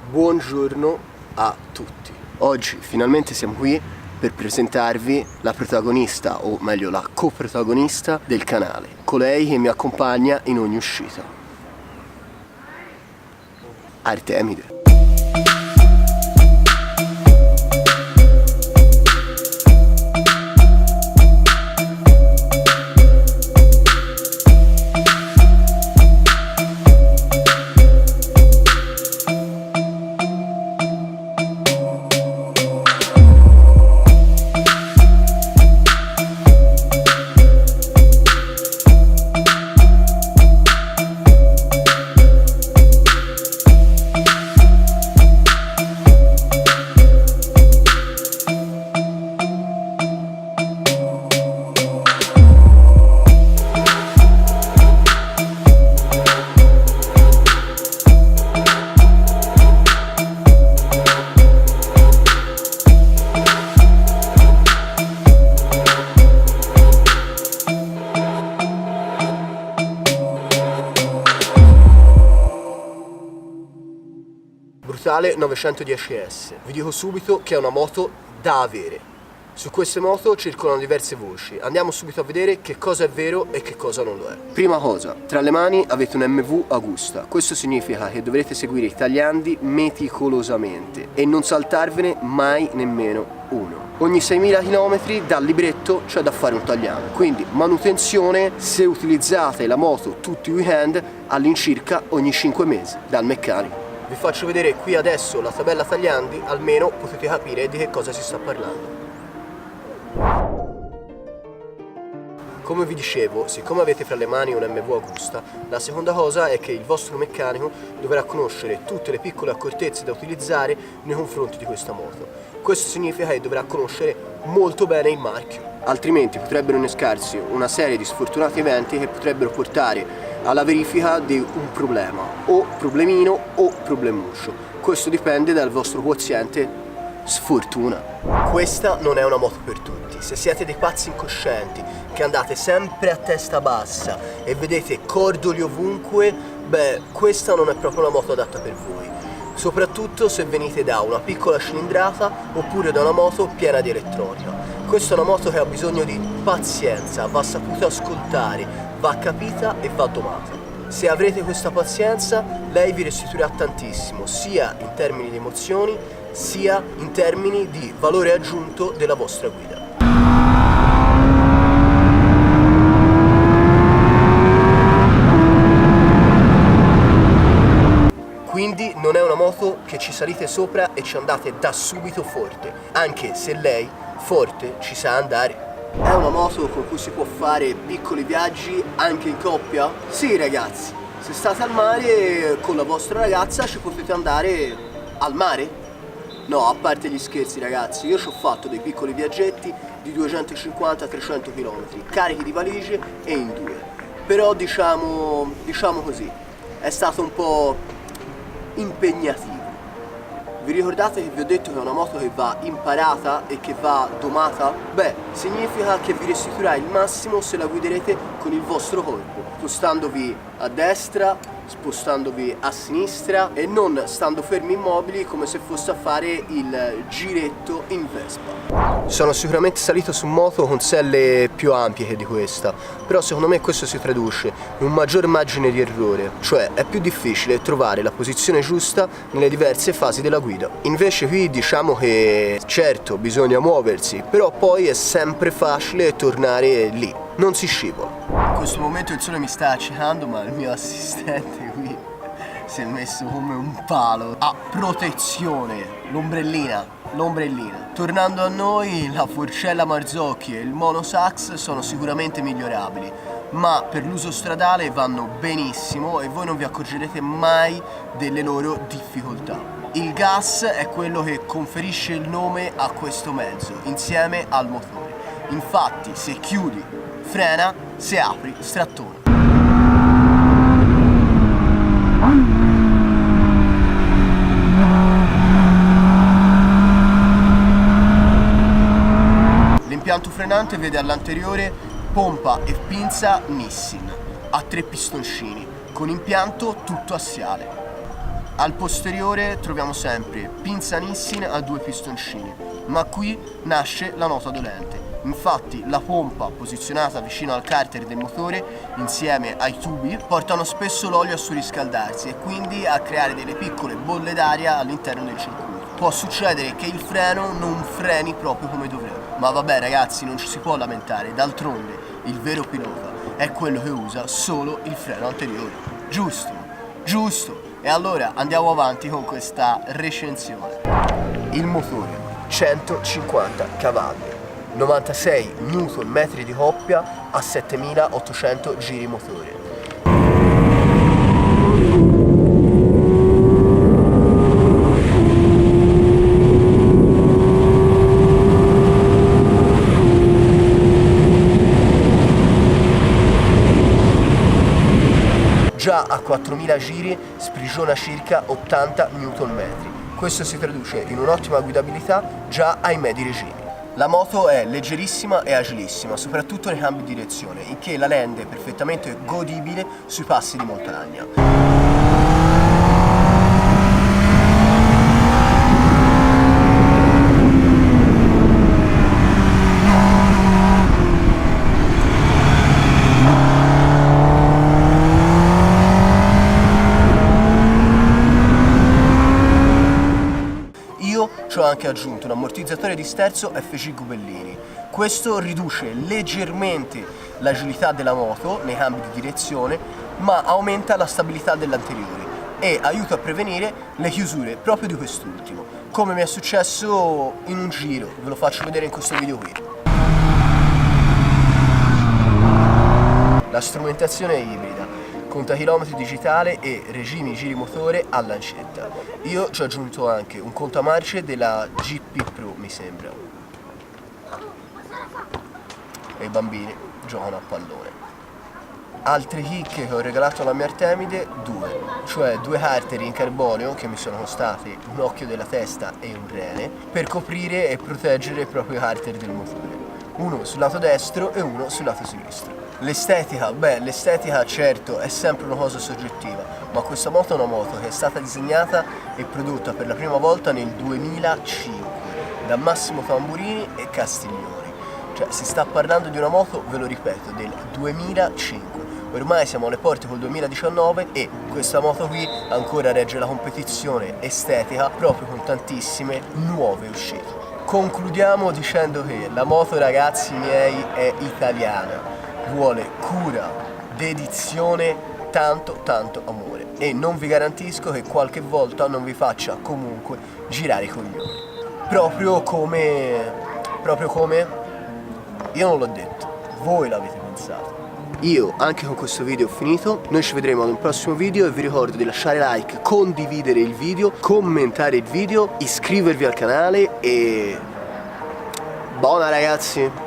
Buongiorno a tutti. Oggi finalmente siamo qui per presentarvi la protagonista, o meglio la coprotagonista del canale, colei che mi accompagna in ogni uscita, Artemide. Brutale 910S. Vi dico subito che è una moto da avere. Su queste moto circolano diverse voci. Andiamo subito a vedere che cosa è vero e che cosa non lo è. Prima cosa, tra le mani avete un MV Agusta. Questo significa che dovrete seguire i tagliandi meticolosamente e non saltarvene mai nemmeno uno. Ogni 6.000 km dal libretto c'è da fare un tagliando, quindi manutenzione se utilizzate la moto tutti i weekend all'incirca ogni 5 mesi dal meccanico. Vi faccio vedere qui adesso la tabella tagliandi, almeno potete capire di che cosa si sta parlando. Come vi dicevo, siccome avete fra le mani un MV Agusta, la seconda cosa è che il vostro meccanico dovrà conoscere tutte le piccole accortezze da utilizzare nei confronti di questa moto. Questo significa che dovrà conoscere molto bene il marchio, altrimenti potrebbero innescarsi una serie di sfortunati eventi che potrebbero portare alla verifica di un problema, o problemino o problemuccio. Questo dipende dal vostro quoziente sfortuna. Questa non è una moto per tutti. Se siete dei pazzi incoscienti che andate sempre a testa bassa e vedete cordoli ovunque, beh, questa non è proprio una moto adatta per voi. Soprattutto se venite da una piccola cilindrata oppure da una moto piena di elettronica. Questa è una moto che ha bisogno di pazienza, va saputa ascoltare, va capita e va domata. Se avrete questa pazienza, lei vi restituirà tantissimo, sia in termini di emozioni, sia in termini di valore aggiunto della vostra guida. Quindi non è una moto che ci salite sopra e ci andate da subito forte, anche se lei forte ci sa andare. È una moto con cui si può fare piccoli viaggi anche in coppia? Sì ragazzi, se state al mare con la vostra ragazza ci potete andare al mare? No, a parte gli scherzi ragazzi, io ci ho fatto dei piccoli viaggetti di 250-300 km, carichi di valigie e in due. Però diciamo così, è stato un po' impegnativo. Vi ricordate che vi ho detto che è una moto che va imparata e che va domata? Beh, significa che vi restituirà il massimo se la guiderete con il vostro corpo, spostandovi a destra, spostandovi a sinistra e non stando fermi immobili come se fosse a fare il giretto in Vespa. Sono sicuramente salito su moto con selle più ampie che di questa, però secondo me questo si traduce in un maggior margine di errore, cioè è più difficile trovare la posizione giusta nelle diverse fasi della guida. Invece qui diciamo che certo bisogna muoversi, però poi è sempre facile tornare lì, non si scivola. In questo momento il sole mi sta accecando, ma il mio assistente qui si è messo come un palo a protezione, l'ombrellina. Tornando a noi, la Forcella Marzocchi e il Monosax sono sicuramente migliorabili, ma per l'uso stradale vanno benissimo e voi non vi accorgerete mai delle loro difficoltà. Il gas è quello che conferisce il nome a questo mezzo, insieme al motore. Infatti, se chiudi, frena, se apri, strattona. L'impianto frenante vede all'anteriore pompa e pinza Nissin a 3 pistoncini con impianto tutto assiale. Al posteriore troviamo sempre pinza Nissin a 2 pistoncini, ma qui nasce la nota dolente. Infatti la pompa posizionata vicino al carter del motore insieme ai tubi portano spesso l'olio a surriscaldarsi e quindi a creare delle piccole bolle d'aria all'interno del circuito. Può succedere che il freno non freni proprio come dovrebbe, ma vabbè ragazzi, non ci si può lamentare, d'altronde il vero pilota è quello che usa solo il freno anteriore. Giusto? Giusto! E allora andiamo avanti con questa recensione. Il motore 150 cavalli, 96 Nm di coppia a 7800 giri motore. Già a 4000 giri sprigiona circa 80 Nm. Questo si traduce in un'ottima guidabilità già ai medi regimi. La moto è leggerissima e agilissima, soprattutto nei cambi di direzione, il che la rende perfettamente godibile sui passi di montagna. Io ci ho anche aggiunto un ammortizzatore di sterzo FG Gubellini. Questo riduce leggermente l'agilità della moto nei cambi di direzione, ma aumenta la stabilità dell'anteriore e aiuta a prevenire le chiusure proprio di quest'ultimo, come mi è successo in un giro, ve lo faccio vedere in questo video qui. La strumentazione è ibrida, contachilometri digitale e regimi giri motore a lancetta. Io ci ho aggiunto anche un contamarce della GP Pro, mi sembra. E i bambini giocano a pallone. Altre chicche che ho regalato alla mia Artemide, cioè 2 carteri in carbonio che mi sono costati un occhio della testa e un rene, per coprire e proteggere i propri carter del motore. Uno sul lato destro e uno sul lato sinistro. L'estetica, l'estetica certo è sempre una cosa soggettiva, ma questa moto è una moto che è stata disegnata e prodotta per la prima volta nel 2005 da Massimo Tamburini e Castiglioni. Cioè si sta parlando di una moto, ve lo ripeto, del 2005. Ormai siamo alle porte col 2019 e questa moto qui ancora regge la competizione estetica proprio con tantissime nuove uscite. Concludiamo dicendo che la moto, ragazzi miei, è italiana. Vuole cura, dedizione, tanto amore e non vi garantisco che qualche volta non vi faccia comunque girare i coglioni. Proprio come io non l'ho detto, voi l'avete pensato. Io anche con questo video ho finito, noi ci vedremo ad un prossimo video e vi ricordo di lasciare like, condividere il video, commentare il video, iscrivervi al canale e buona ragazzi!